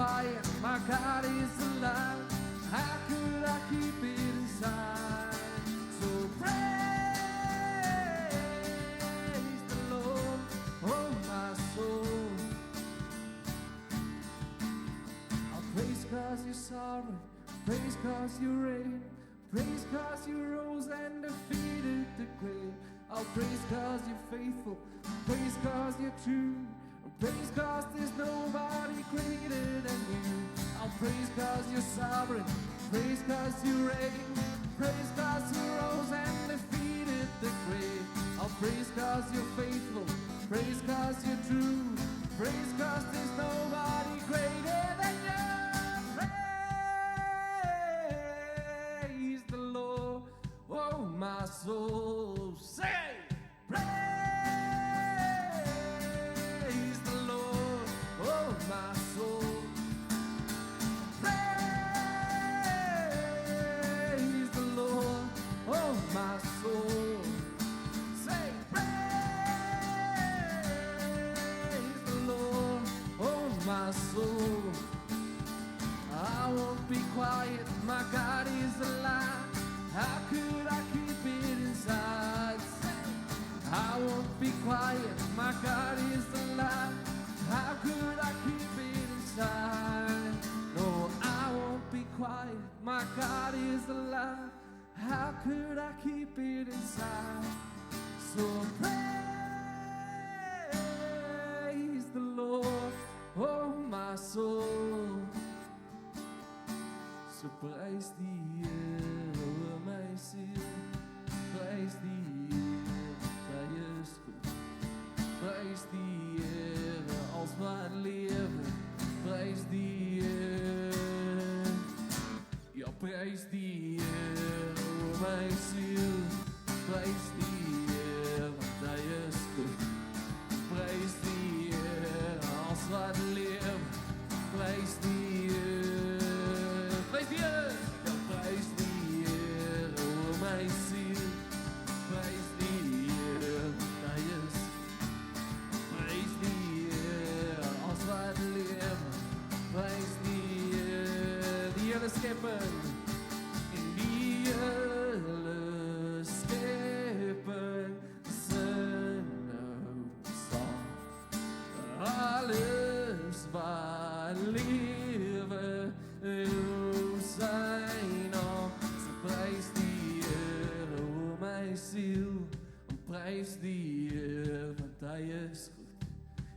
quiet, my God is alive. How could I keep it inside? So praise the Lord, oh my soul. I'll praise 'cause you're sovereign, praise 'cause you reign, praise 'cause you rose and defeated the grave. I'll praise 'cause you're faithful, praise 'cause you're true, praise 'cause there's nobody greater than you. I'll praise 'cause you're sovereign, praise 'cause you reign, praise 'cause you rose and defeated the grave. I'll praise 'cause you're faithful, praise 'cause you're true, praise 'cause there's nobody greater than you. Praise the Lord, oh my soul. Say, praise the Lord, oh my soul. Praise the Lord, oh my soul. Say, praise the Lord, oh my soul. I won't be quiet, my God is alive. How could I keep it inside? Say, I won't be quiet, my God is alive. How could I keep it inside? No, I won't be quiet, my God is alive. How could I keep it inside? So praise the Lord, oh my soul. Så prijs die Heer, o my ziel. Prijs die Heer, Hij is goed. Prijs die Heer, als mijn leven. Prijs die Heer. Ja, prijs die Heer, o my ziel. Prijs die Heer, want Hij is goed. Prijs die Heer, als mijn leven. Prijs die Heer. Prijs die Heer, ja, prijs die Heer, o my ziel. Prijs die Heer, Hij is. Prijs die Heer, als wij leven. Prijs die Heer, die hele scheppen. In die hele scheppen zijn zang. Alles wat leven zijn naam. Ze prijs die Heer, o my ziel. Prijs die Heer, want Hij is goed.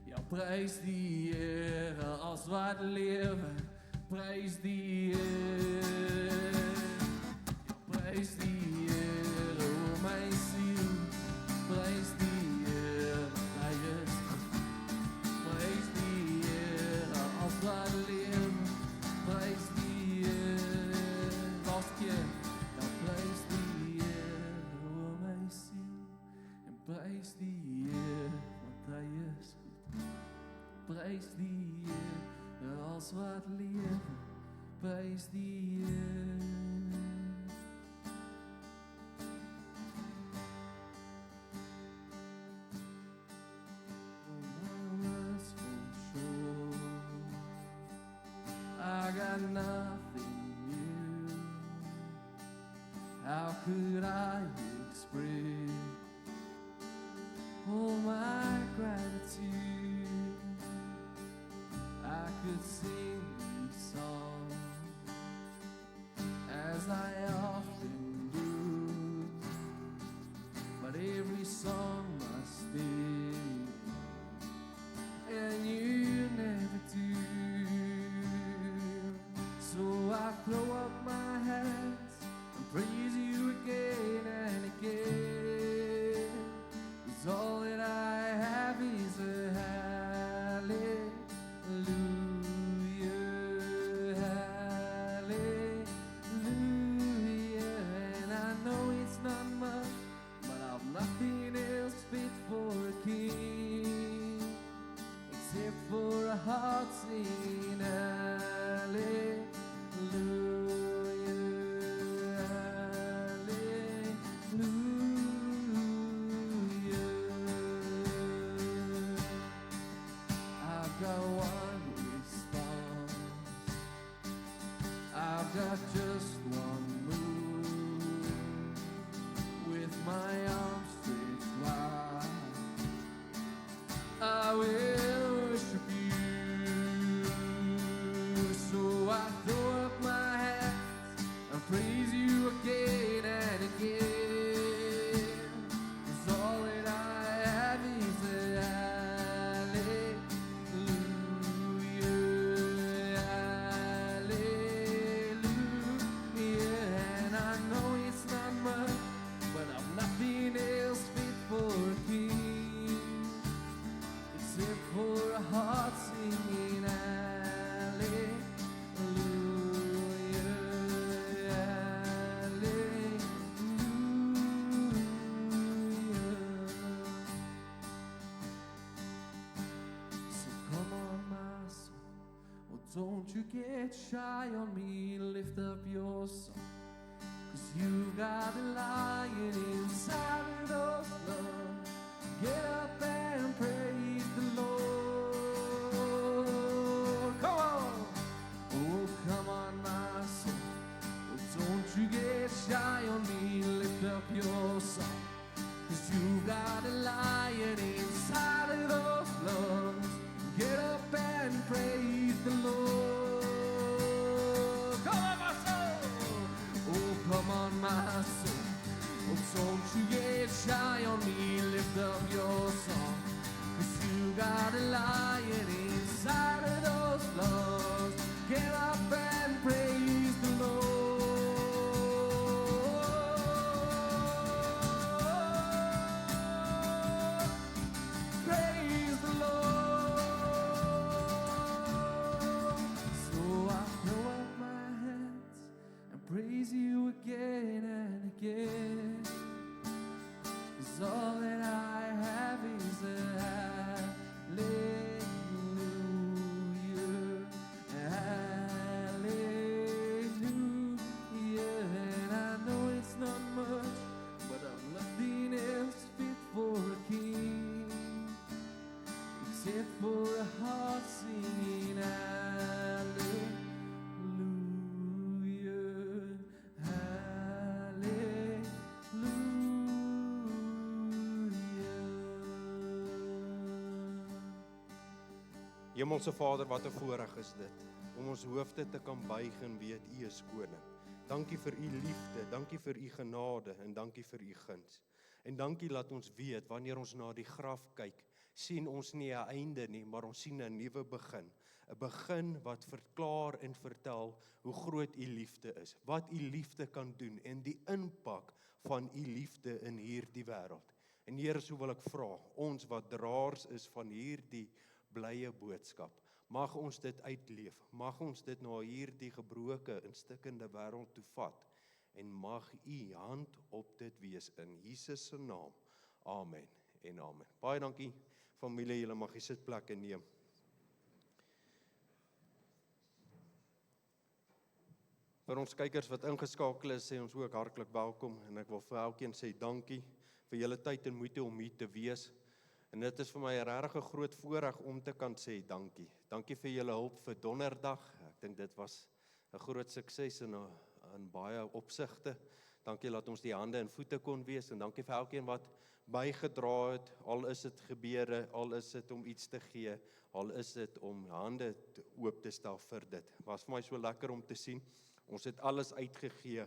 Ja, prijs die Heer, als wat leven. Prijs die Heer. Ja, prijs die Heer, o my ziel. Prijs die Heer, want Hij is goed. Prijs die Heer, als wat leven. Prijs die Heer. Last keer. Ja, prijs die Heer, o my ziel. En prijs die Heer, want Hij is goed. Prijs die Heer, als wat leven. Prijs die Heer. I got nothing new. How could I express all my gratitude? I could sing these songs as I often do, but every song must end, and you never do. So I throw up my hands and praise you again and again. 'Cause all that I have is a hallelujah, hallelujah. And I know it's not much, but I've nothing else fit for a king except for a heart singing hallelujah. I've got one response I've got just one move with my arms stretched wide. I will worship you, so I throw up my hands and praise you again and again. 'Cause all that I have is a hallelujah, hallelujah. And I know it's not much, but I've nothing else fit for a king except for a heart singing hallelujah, hallelujah. So come on, my soul, oh, don't you get shy on me, lift up your song. 'Cause you got a lion inside of those lungs. Get up and praise the Lord. Come on. Oh, come on, my soul. Oh, don't you get shy on me, lift up your song. 'Cause you got a lion inside of those lungs. Get up and praise the Lord. Come on, my soul. Oh, come on, my soul. Oh, don't you get shy on me, lift up your song. 'Cause you got a lion inside of those lungs. Get up and praise the Lord. Praise the Lord. So I throw up my hands and praise you again and again. 'Cause all that I have is a hallelujah, hallelujah. And I know it's not much, but I'm nothing else fit for a king except for a heart singing hallelujah, hallelujah. Hemelse Vader, wat 'n voorreg is dit om ons hoofde te kan buig en weet U is koning. Dankie vir U liefde, dankie vir U genade en dankie vir U guns. En dankie dat ons weet wanneer ons na die graf kyk, sien ons nie 'n einde nie, maar ons sien 'n nuwe begin. 'n Begin wat verklaar en vertel hoe groot U liefde is, wat U liefde kan doen en die impak van U liefde in hierdie wêreld. En Here, so wil ek vra, ons wat draers is van hierdie blye boodskap, mag ons dit uitleef, mag ons dit na hierdie gebroke en stikkende wêreld toe vat, en mag U hand op dit wees in Jesus se naam. Amen en amen. Baie dankie familie, julle mag die sitplekke neem. Vir ons kykers wat ingeskakel is, sê ons ook hartlik welkom, en ek wil vir elkeen sê dankie vir julle tyd en moeite om hier te wees. En dit is vir my 'n regtig groot voorreg om te kan sê dankie. Dankie vir julle hulp vir Donderdag. Ek dink dit was 'n groot sukses in baie opsigte. Dankie dat ons die hande en voete kon wees, en dankie vir elkeen wat bygedra het, al is dit gebede, al is dit om iets te gee, al is dit om hande oop te stel vir dit. Was vir my so lekker om te sien. Ons het alles uitgegee,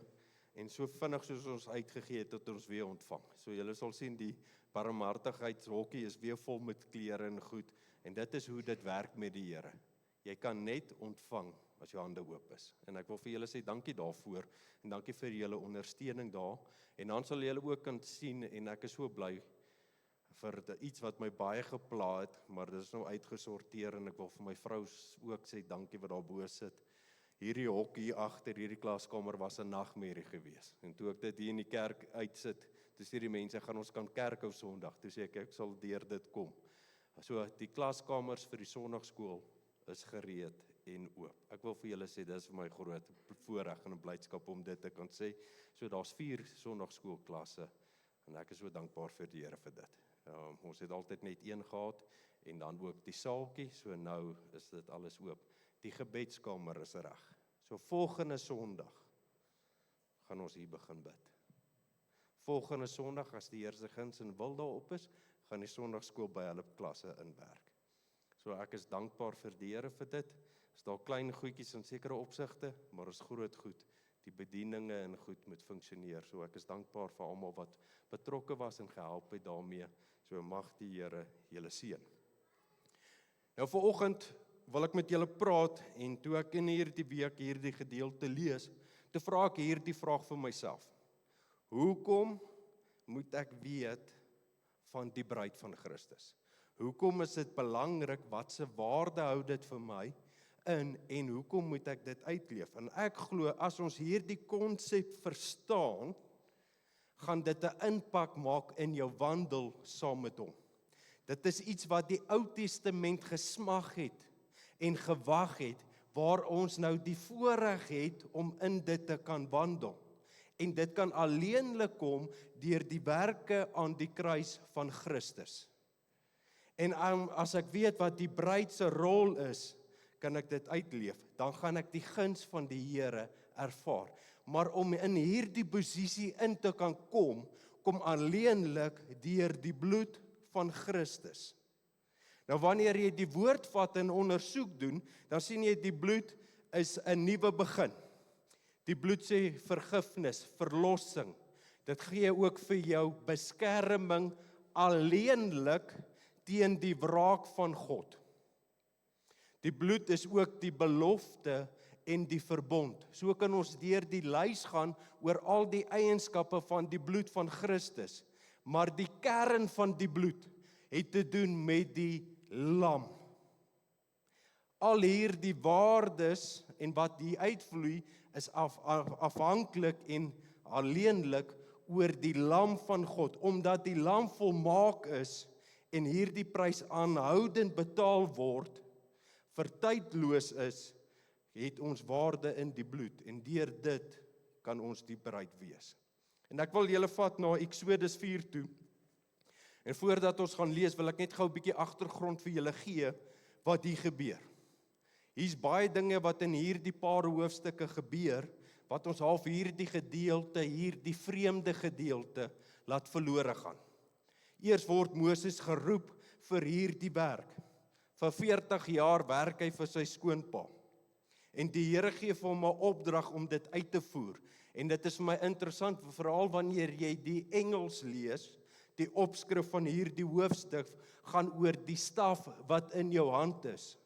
en so vinnig soos ons uitgegee het, het ons weer ontvang. So julle sal sien, die barmhartigheidshokkie is weer vol met klere en goed, en dit is hoe dit werk met die Here. Jy kan net ontvang as jou hande oop is. En ek wil vir julle sê dankie daarvoor, en dankie vir julle ondersteuning daar, en dan sal julle ook kan sien, en ek is so bly vir iets wat my baie gepla het, maar dit is nou uitgesorteer, en ek wil vir my vrou ook sê dankie wat daar bo sit. Hierdie hok hier agter hierdie klaskamer was 'n nagmerrie gewees. En toe ek dit hier in die kerk uitsit, toe sê die mense, gaan ons kan kerk hou Sondag. Toe sê ek sal deur dit kom. So die klaskamers vir die Sondagskool is gereed en oop. Ek wil vir julle sê, dis vir my groot voorreg en 'n blydskap om dit te kan sê. So daar's 4 Sondagskoolklasse, en ek is so dankbaar vir die Here vir dit. Ons het altyd net een gehad, en dan ook die saaltjie, so nou is dit alles oop. Die gebedskamer is reg. So volgende Sondag gaan ons hier begin bid. Volgende Sondag, as die Here se guns en wil daarop is, gaan die Sondagskool by hulle klasse inwerk. So ek is dankbaar vir die Here vir dit. Is daar klein goedjies in sekere opsigte, maar is groot goed. Die bedieninge en goed moet funksioneer. So ek is dankbaar vir almal wat betrokke was en gehelp het daarmee. So mag die Here julle seën. Nou vanoggend wil ek met julle praat en toe ek in hierdie week hierdie gedeelte lees, toe vra ek hierdie vraag vir myself. Hoekom moet ek weet van die bruid van Christus? Hoekom is dit belangrik, wat se waarde hou dit vir my in en hoekom moet ek dit uitleef? En ek glo as ons hierdie konsep verstaan, gaan dit 'n impak maak in jou wandel saam met hom. Dit is iets wat die Ou Testament gesmag het en gewag het, waar ons nou die voorreg het om in dit te kan wandel. En dit kan alleenlik kom deur die werke aan die kruis van Christus. En as ek weet wat die bruid se rol is, kan ek dit uitleef. Dan gaan ek die guns van die Here ervaar. Maar om in hierdie posisie in te kan kom alleenlik deur die bloed van Christus. Nou wanneer jy die woord vat en ondersoek doen, dan sien jy die bloed is 'n nuwe begin. Die bloed sê vergifnis, verlossing. Dit gee ook vir jou beskerming alleenlik teen die wraak van God. Die bloed is ook die belofte en die verbond. So kan ons deur die lys gaan oor al die eienskappe van die bloed van Christus. Maar die kern van die bloed het te doen met die lam. Al hierdie waardes en wat hier uitvloei is afhanklik en alleenlik oor die lam van God, omdat die lam volmaak is en hierdie prys aanhoudend betaal word, vir tydloos is, het ons waarde in die bloed en deur dit kan ons die bruid wees. En ek wil julle vat na Eksodus 4 toe. En voordat ons gaan lees, wil ek net gou 'n bietjie agtergrond vir julle gee wat hier gebeur. Hier's baie dinge wat in hierdie paar hoofstukke gebeur, wat ons half hierdie gedeelte, hierdie vreemde gedeelte, laat verlore gaan. Eers word Moses geroep vir hierdie werk. Vir 40 jaar werk hy vir sy skoonpa. En die Here gee vir hom 'n opdrag om dit uit te voer. En dit is vir my interessant, veral wanneer jy die Engels lees, die opskrif van hierdie hoofstuk gaan oor die staf wat in jou hand is.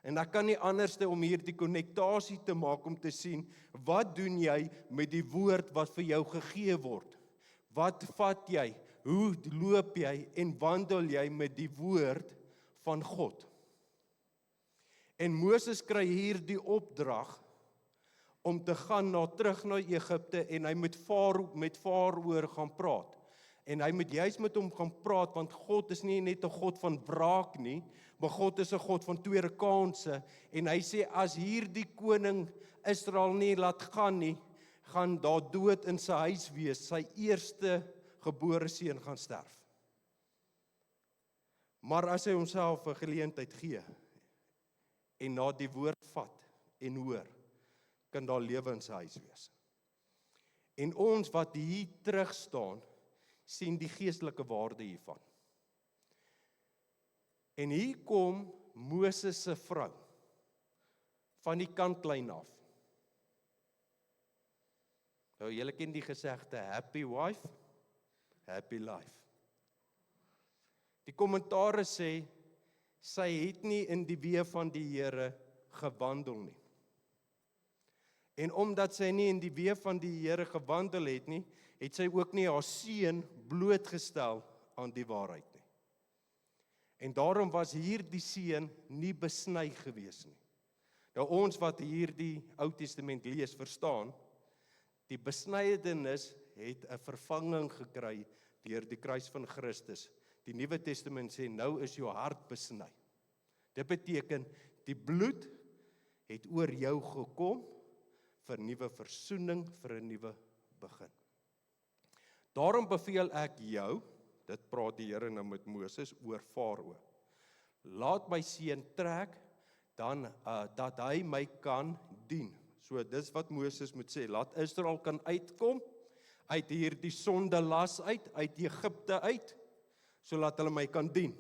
En ek kan nie anderste om hierdie konnektasie te maak om te sien, wat doen jy met die woord wat vir jou gegee word? Wat vat jy? Hoe loop jy en wandel jy met die woord van God? En Moses kry hier die opdrag om te gaan terug na Egipte en hy met Farao gaan praat. En hy moet juist met hom gaan praat, want God is nie net 'n God van wraak nie, maar God is 'n God van tweede kansse. En hy sê, as hierdie koning Israel nie laat gaan nie, gaan daar dood in sy huis wees, sy eerste gebore seun gaan sterf. Maar as hy homself 'n geleentheid gee, en na die woord vat en hoor, kan daar lewe in sy huis wees. En ons wat hier terug staan, sien die geestelike waarde hiervan. En hier kom Moses se vrou, van die kantlyn af. Nou, julle ken die gesegde, happy wife, happy life. Die kommentaare sê, sy het nie in die weë van die Here gewandel nie. En omdat sy nie in die weë van die Here gewandel het nie, het sy ook nie haar seun blootgestel aan die waarheid nie. En daarom was hierdie seun nie besny gewees nie. Nou ons wat hierdie Ou Testament lees, verstaan, die besnydenis het 'n vervanging gekry deur die kruis van Christus. Die Nuwe Testament sê, nou is jou hart besny. Dit beteken, die bloed het oor jou gekom vir nuwe versoening, vir 'n nuwe begin. Daarom beveel ek jou, dit praat die Here nou met Moses oor Farao, laat my seun trek, dan dat hy my kan dien. So dis wat Moses moet sê, laat Israel kan uitkom uit hierdie sondelas uit Egipte uit, so laat hulle my kan dien.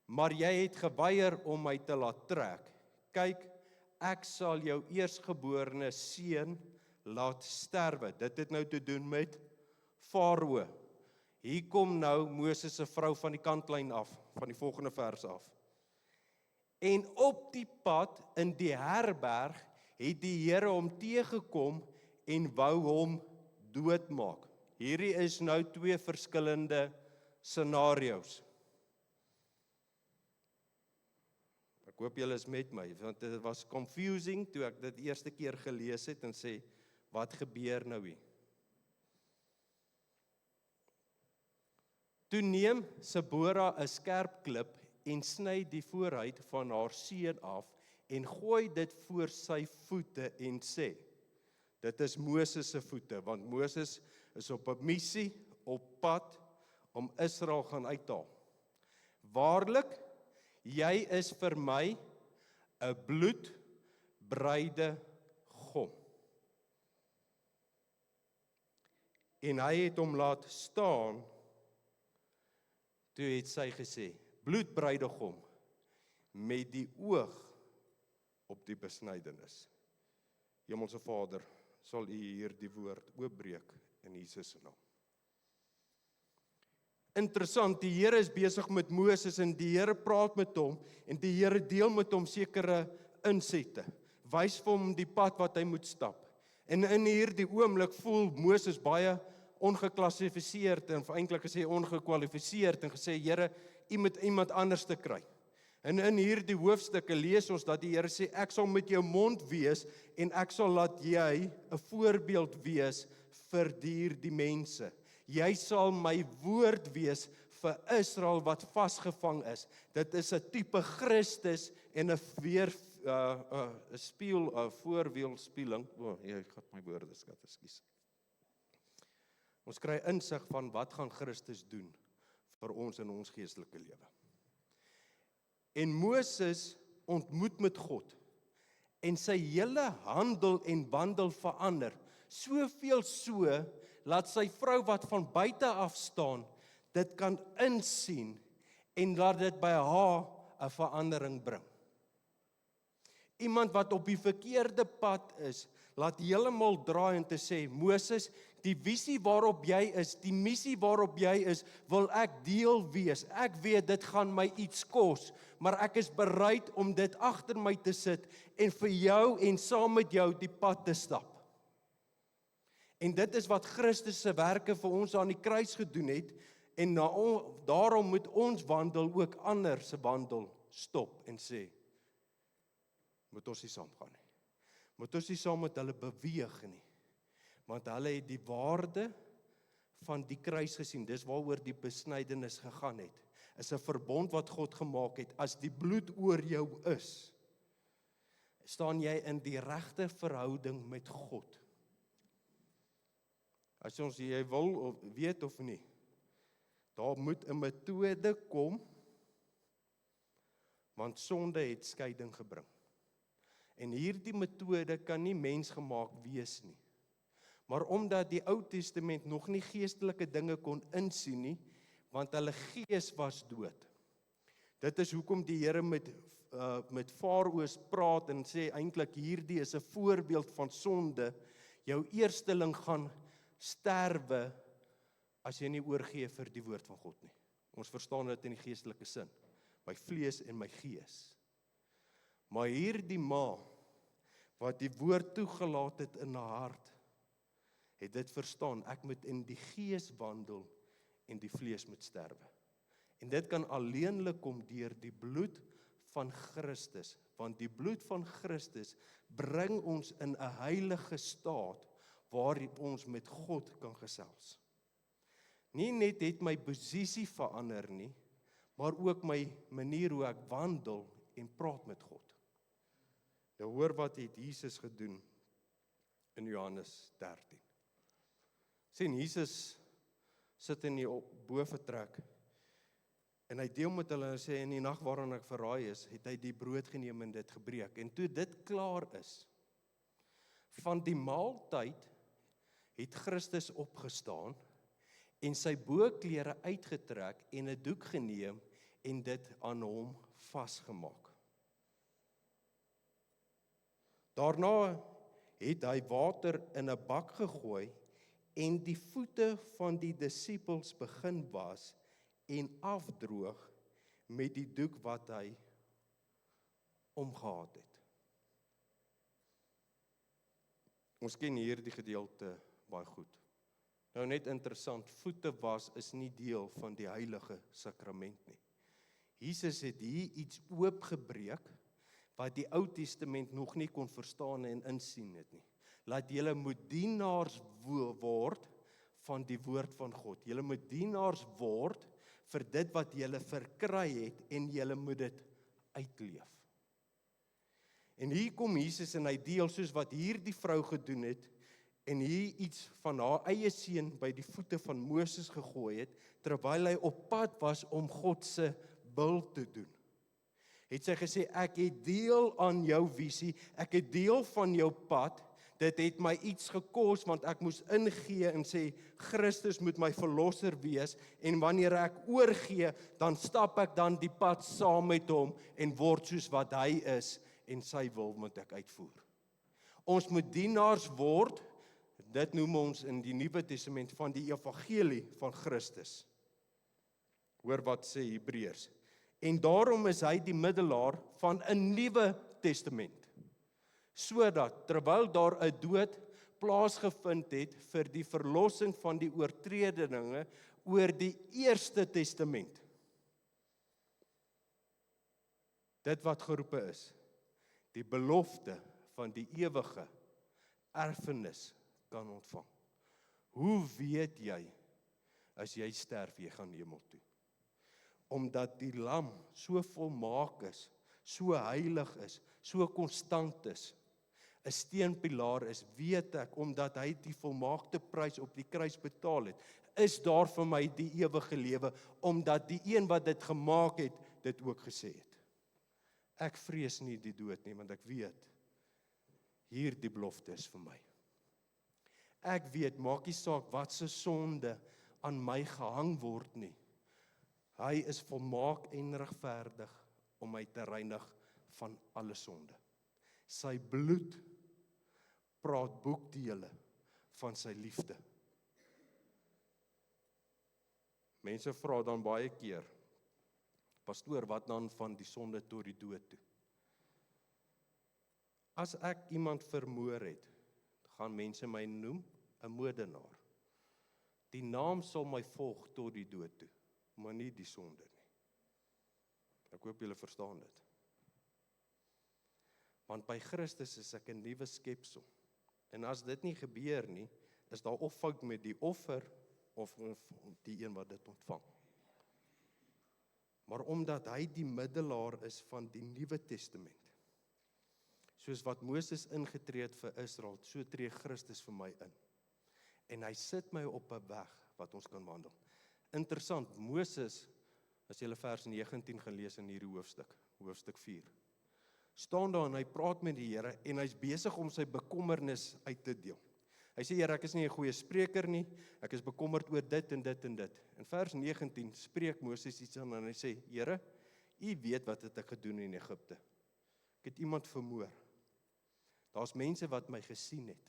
Maar jy het geweier om my te laat trek. Kyk, ek sal jou eersgeborene seun laat sterwe. Dit het nou te doen met Farao. Hier kom nou Moses se vrou van die kantlyn af, van die volgende vers af. En op die pad in die herberg het die Here hom teëgekom en wou hom doodmaak. Hierdie is nou 2 verskillende scenario's. Ek hoop julle is met my, want dit was confusing toe ek dit eerste keer gelees het en sê, wat gebeur nou hier? Toe neem Sebora 'n skerp klip en sny die voorhuid van haar seun af en gooi dit voor sy voete en sê, dit is Moses se voete, want Moses is op 'n missie, op pad, om Israel gaan uithaal. Waarlik, jy is vir my 'n bloedbruidegom. En hy het hom laat staan, toe het sy gesê, bloedbruidegom, met die oog op die besnydenis. Hemelse Vader, sal U hierdie woord oopbreek in Jesus se naam. Interessant, die Here is besig met Moses en die Here praat met hom en die Here deel met hom sekere insette, wys vir hom die pad wat hy moet stap. En in hierdie oomblik voel Moses baie ongeklassifiseerd en eintlik gesê ongekwalifiseerd en gesê, Here, U moet iemand anders te kry. En in hierdie hoofstukke lees ons dat die Here sê, ek sal met jou mond wees en ek sal laat jy 'n voorbeeld wees vir hierdie mense. Jy sal my woord wees vir Israel wat vasgevang is. Dit is 'n tipe Christus en 'n voorwielspieling. Jy gaan my woorde skat, ekskuus. Ons kry insig van wat gaan Christus doen vir ons in ons geestelike lewe. En Moses ontmoet met God en sy hele handel en wandel verander. Soveel so, laat sy vrou wat van buite af staan, dit kan insien en laat dit by haar 'n verandering bring. Iemand wat op die verkeerde pad is, laat heeltemal draai en te sê, Moses, die visie waarop jy is, die missie waarop jy is, wil ek deel wees. Ek weet dit gaan my iets kos, maar ek is bereid om dit agter my te sit en vir jou en saam met jou die pad te stap. En dit is wat Christus se werke vir ons aan die kruis gedoen het en daarom moet ons wandel ook ander se wandel stop en sê, moet ons nie saamgaan nie. Moet ons nie saam met hulle beweeg nie. Want hulle het die waarde van die kruis gesien. Dis waaroor die besnydenis gegaan het. Is 'n verbond wat God gemaak het. As die bloed oor jou is, staan jy in die regte verhouding met God. As jy wil weet of nie, daar moet 'n metode kom, want sonde het skeiding gebring. En hierdie metode kan nie mensgemaak wees nie. Maar omdat die Ou Testament nog nie geestelike dinge kon insien nie, want hulle gees was dood. Dit is hoekom die Here met Farao's praat en sê eintlik hierdie is 'n voorbeeld van sonde. Jou eersteling gaan sterwe as jy nie oorgee vir die woord van God nie. Ons verstaan dit in die geestelike sin. My vlees en my gees. Maar hierdie ma, wat die woord toegelaat het in haar hart, het dit verstaan, ek moet in die gees wandel en die vlees moet sterwe. En dit kan alleenlik kom deur die bloed van Christus, want die bloed van Christus bring ons in 'n heilige staat, waar ons met God kan gesels. Nie net het my posisie verander nie, maar ook my manier hoe ek wandel en praat met God. Nou hoor wat het Jesus gedoen in Johannes 13. Sien, Jesus sit in die bovertrek en hy deel met hulle en sê, in die nag waarin ek verraai is, het hy die brood geneem en dit gebreek. En toe dit klaar is, Van die maaltyd het Christus opgestaan en sy boklere uitgetrek en 'n doek geneem en dit aan hom vasgemaak. Daarna het hy water in 'n bak gegooi en die voete van die disippels begin was en afdroog met die doek wat hy omgehad het. Ons ken hierdie gedeelte baie goed. Nou net interessant, voete was is nie deel van die heilige sakrament nie. Jesus het hier iets oopgebreek wat die Ou Testament nog nie kon verstaan en insien het nie. Laat julle moet dienaars word van die woord van God. Julle moet dienaars word vir dit wat julle verkry het en julle moet dit uitleef. En hier kom Jesus en hy deel soos wat hierdie vrou gedoen het en hier iets van haar eie seun by die voete van Moses gegooi het, terwyl hy op pad was om God se wil te doen. Het sy gesê, ek het deel aan jou visie, ek het deel van jou pad, dit het my iets gekos, want ek moes ingee en sê, Christus moet my verlosser wees, en wanneer ek oorgee, dan stap ek dan die pad saam met hom, en word soos wat hy is, en sy wil moet ek uitvoer. Ons moet dienaars word, dit noem ons in die Nuwe Testament van die evangelie van Christus. Hoor wat sê Hebreërs. En daarom is hy die middelaar van 'n nuwe testament. Sodat, terwyl daar 'n dood plaasgevind het vir die verlossing van die oortredinge oor die Eerste Testament. Dit wat geroepe is, die belofte van die ewige erfenis kan ontvang. Hoe weet jy, as jy sterf, jy gaan hemel toe? Omdat die lam so volmaak is, so heilig is, so konstant is, 'n steunpilaar is, weet ek, omdat hy die volmaakte prys op die kruis betaal het, is daar vir my die ewige lewe, omdat die een wat dit gemaak het, dit ook gesê het. Ek vrees nie die dood nie, want ek weet, hierdie belofte is vir my. Ek weet, maak nie saak wat se sonde aan my gehang word nie. Hy is volmaak en regverdig om my te reinig van alle sonde. Sy bloed praat boekdele van sy liefde. Mense vra dan baie keer, pastoor, wat dan van die sonde tot die dood toe? As ek iemand vermoor het, gaan mense my noem 'n moordenaar. Die naam sal my volg tot die dood toe, maar nie die sonde nie. Ek hoop julle verstaan dit. Want by Christus is ek 'n nuwe skepsel. En as dit nie gebeur nie, is daar of fout met die offer of die een wat dit ontvang. Maar omdat hy die middelaar is van die Nuwe Testament, soos wat Moses ingetree het vir Israel, so tree Christus vir my in. En hy sit my op 'n weg wat ons kan wandel. Interessant, Moses, as jy vers 19 gelees in hierdie hoofstuk 4, staan daar en hy praat met die Here en hy's besig om sy bekommernis uit te deel. Hy sê, Here, ek is nie 'n goeie spreker nie, ek is bekommerd oor dit en dit en dit. In vers 19 spreek Moses iets aan en hy sê, Here, U weet wat het ek gedoen in Egipte. Ek het iemand vermoor. Daar's mense wat my gesien het.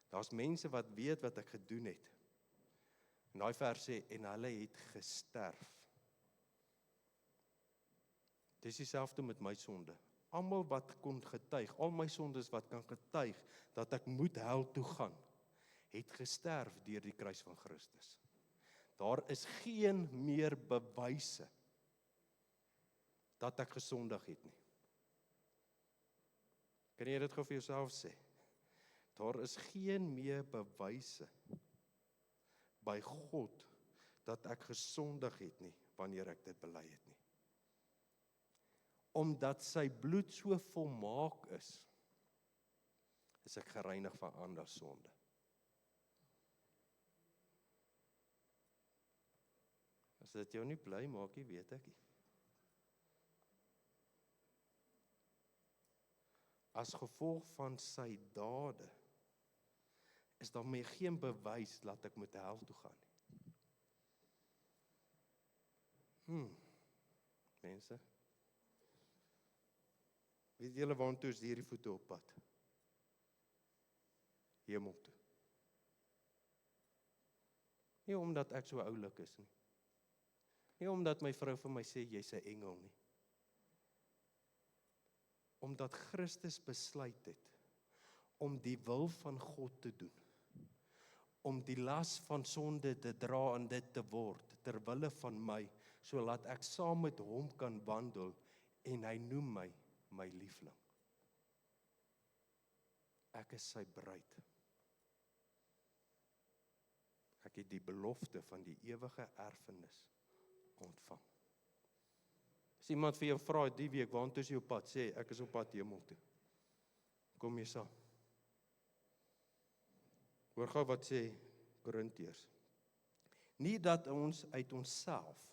Daar's mense wat weet wat ek gedoen het. En daai vers sê, en hulle het gesterf. Dis dieselfde met my sonde. Almal wat kon getuig, al my sondes wat kan getuig, dat ek moet hel toe gaan, het gesterf deur die kruis van Christus. Daar is geen meer bewyse dat ek gesondig het nie. Kan jy dit gou vir jouself sê? Daar is geen meer bewyse by God dat ek gesondig het nie, wanneer ek dit bely het nie. Omdat sy bloed so volmaak is ek gereinig van ander sonde. As dit jou nie bly maak nie, weet ek nie. as gevolg van sy dade, is daarmee geen bewys dat ek moet hel toe gaan nie. Mense, weet julle waartoe is hierdie voete op pad? Hemel toe. Nie omdat ek so oulik is nie. Nie omdat my vrou vir my sê, jy's 'n engel nie. Omdat Christus besluit het om die wil van God te doen. Om die las van sonde te dra en dit te word, ter wille van my, sodat ek saam met hom kan wandel, en hy noem my liefling. Ek is sy bruid. Ek het die belofte van die ewige erfenis ontvang. As iemand vir jou vra die week, waartoe is jy op pad? Sê, ek is op pad hemel toe. Kom jy saam? Hoor gou wat sê Korintiërs. Nie dat ons uit onsself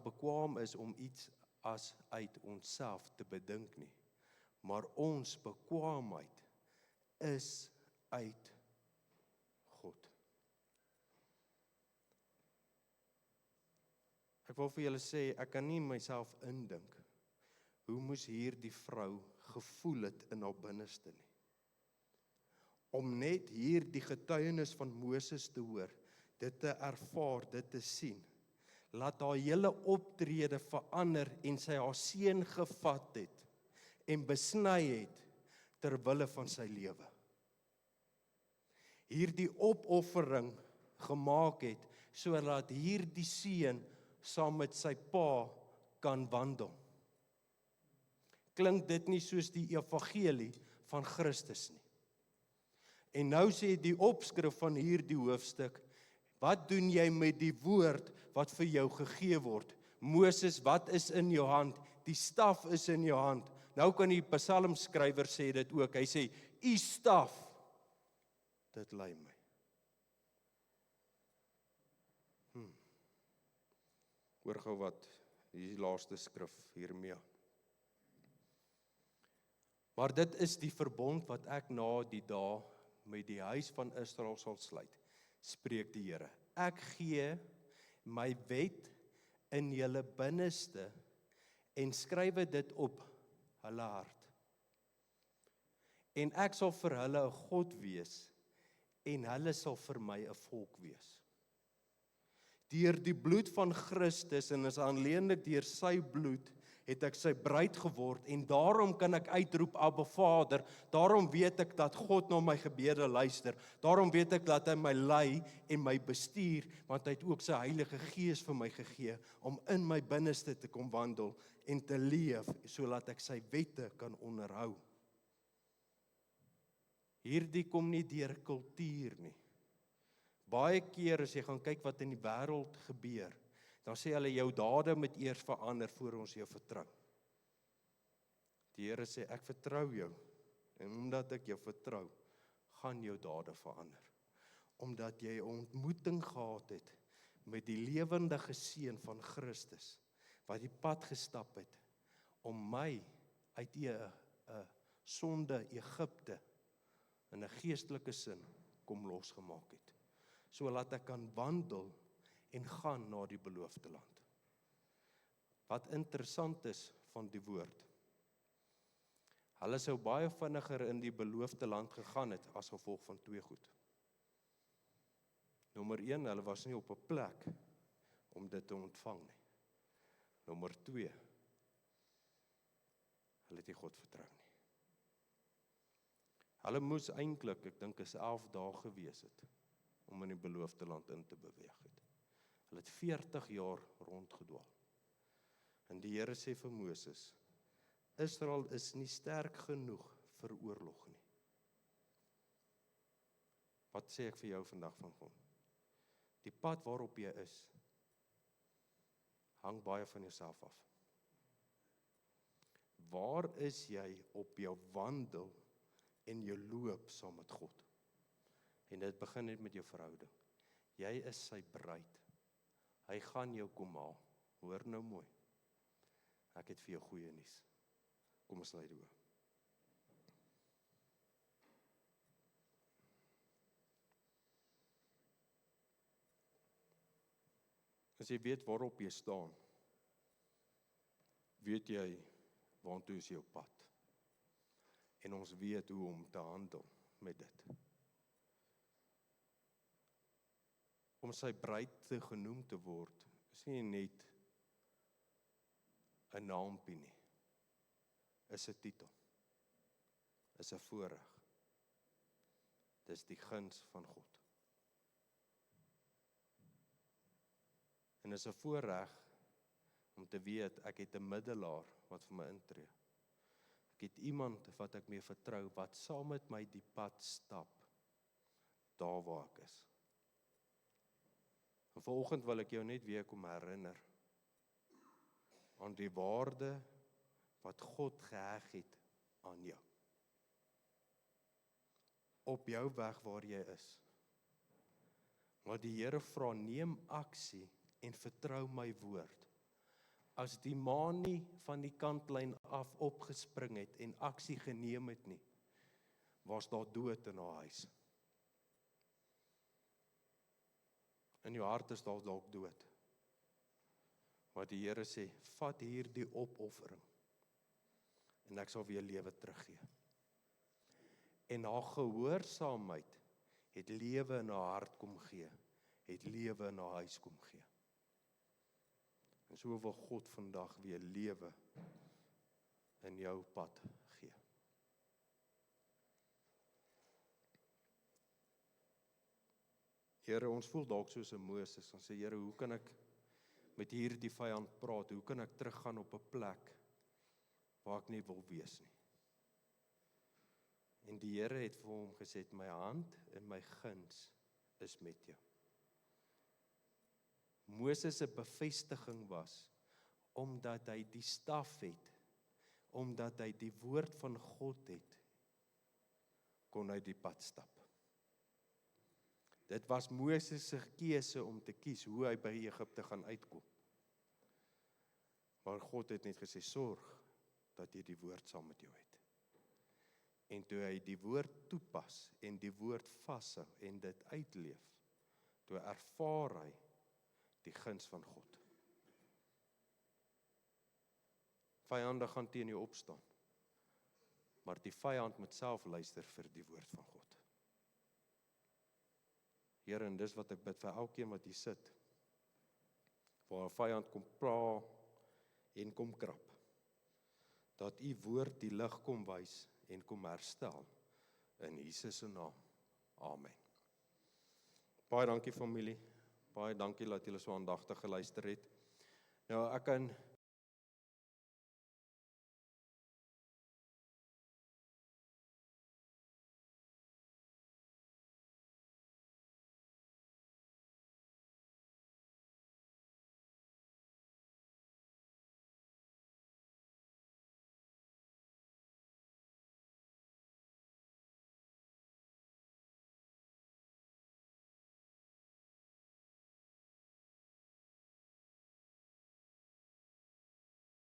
bekwaam is om iets as uit onsself te bedink nie, maar ons bekwaamheid is uit God. Ek wil vir julle sê, ek kan nie myself indink, hoe moes hierdie vrou gevoel het in haar binneste nie. Om net hier die getuienis van Moses te hoor, dit te ervaar, dit te sien, laat haar hele optrede verander en sy haar seun gevat het en besny het ter wille van sy lewe. Hierdie opoffering gemaak het, sodat hierdie seun saam met sy pa kan wandel. Klink dit nie soos die evangelie van Christus nie? En nou sê die opskrif van hierdie hoofstuk, wat doen jy met die woord wat vir jou gegee word? Moses, wat is in jou hand? Die staf is in jou hand. Nou kan die psalmskrywer sê dit ook. Hy sê, u staf, dit lei my. Hoor gou wat, die laaste skrif, Jeremia. Maar dit is die verbond wat ek na die dae met die huis van Israel sal sluit, spreek die Here. Ek gee my wet in julle binneste en skrywe dit op hulle hart. En ek sal vir hulle 'n God wees en hulle sal vir my 'n volk wees. Deur die bloed van Christus en is aanleenlik deur sy bloed het ek sy bruid geword en daarom kan ek uitroep, Abba Vader, daarom weet ek dat God na my gebede luister, daarom weet ek dat hy my lei en my bestuur, want hy het ook sy Heilige Gees vir my gegee, om in my binneste te kom wandel en te leef, sodat ek sy wette kan onderhou. Hierdie kom nie deur kultuur nie. Baie keer as jy gaan kyk wat in die wêreld gebeur, dan sê hulle jou dade moet eers verander voor ons jou vertrou. Die Here sê ek vertrou jou en omdat ek jou vertrou, gaan jou dade verander. Omdat jy 'n ontmoeting gehad het met die lewendige seun van Christus wat die pad gestap het om my uit 'n sonde Egipte in 'n geestelike sin kom losgemaak het. Sodat ek kan wandel en gaan na die beloofde land. Wat interessant is van die woord. Hulle sou baie vinniger in die beloofde land gegaan het as gevolg van twee goed. Nommer 1, hulle was nie op 'n plek om dit te ontvang nie. Nommer 2, hulle het nie God vertrou nie. Hulle moes eintlik, ek dink is 11 dae gewees het, om in die beloofde land in te beweeg het. Hulle het 40 jaar rondgedwaal. En die Here sê vir Moses, Israel is nie sterk genoeg vir oorlog nie. Wat sê ek vir jou vandag van hom? Die pad waarop jy is, hang baie van jouself af. Waar is jy op jou wandel en jou loop saam met God? En dit begin net met jou verhouding. Jy is sy bruid. Hy gaan jou kom haal. Hoor nou mooi. Ek het vir jou goeie nuus. Kom ons sluit die oë. As jy weet waarop jy staan, weet jy waartoe is jou pad. En ons weet hoe om te handel met dit. Om sy bruid genoem te word, is nie net 'n naampie nie, is 'n titel, is 'n voorreg. Dis die guns van God. En is 'n voorreg om te weet, ek het 'n middelaar wat vir my intree. Ek het iemand wat ek mee vertrou, wat saam met my die pad stap, daar waar ek is. En vanoggend wil ek jou net weer kom herinner, aan die waarde wat God geheg het aan jou. Op jou weg waar jy is. Maar die Here vra, neem aksie en vertrou my woord. As die maan nie van die kantlyn af opgespring het en aksie geneem het nie, was daar dood in haar huis. In jou hart is daar dalk dood. Maar die Here sê, vat hierdie opoffering en ek sal weer lewe teruggee. En haar gehoorsaamheid het lewe in haar hart kom gee, het lewe in haar huis kom gee. En so wil God vandag weer lewe in jou pad gee. Here, ons voel dalk soos 'n Moses, ons sê, Here, hoe kan ek met hierdie vyand praat, hoe kan ek teruggaan op 'n plek waar ek nie wil wees nie. En die Here het vir hom gesê, my hand en my guns is met jou. Moses se bevestiging was, omdat hy die staf het, omdat hy die woord van God het, kon hy die pad stap. Dit was Moses se keuse om te kies hoe hy by Egipte gaan uitkom. Maar God het net gesê, sorg dat jy die woord saam met jou het. En toe hy die woord toepas en die woord vashou en dit uitleef, toe ervaar hy die guns van God. Vyande gaan teen jou opstaan, maar die vyand moet self luister vir die woord van God. Here, en dis wat ek bid vir elkeen wat hier sit, waar 'n vyand kom pla en kom krap, dat u woord die lig kom wys en kom herstel, in Jesus se naam. Amen. Baie dankie familie, baie dankie dat julle so aandagtig geluister het. Nou, ek kan